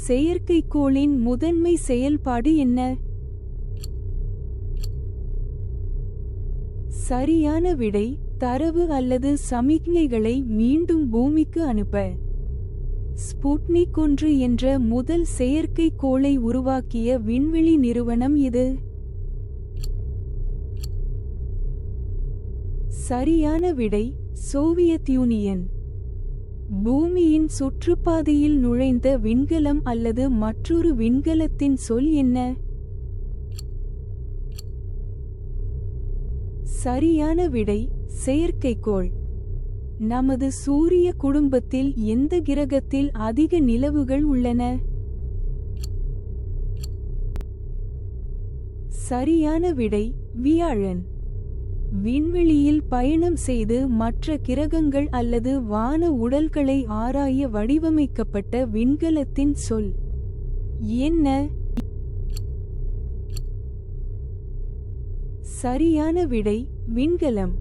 செயற்கைக்கோளின் முதன்மை செயல்பாடு என்ன? சரியான விடை தரவு அல்லது சமிக்ஞைகளை மீண்டும் பூமிக்கு அனுப்ப. ஸ்புட்னிக் 1 என்ற முதல் செயற்கைக்கோளை உருவாக்கிய விண்வெளி நிறுவனம் இது. சரியான விடை சோவியத் யூனியன். பூமியின் சுற்றுப்பாதையில் நுழைந்த விண்கலம் அல்லது மற்றொரு விண்கலத்தின் சொல் என்ன? சரியான விடை செயற்கைக்கோள். நமது சூரிய குடும்பத்தில் எந்த கிரகத்தில் அதிக நிலவுகள் உள்ளன? சரியான விடை வியாழன். விண்வெளியில் பயணம் செய்து மற்ற கிரகங்கள் அல்லது வான உடல்களை ஆராய வடிவமைக்கப்பட்ட விண்கலத்தின் சொல் என்ன? சரியான விடை விண்கலம்.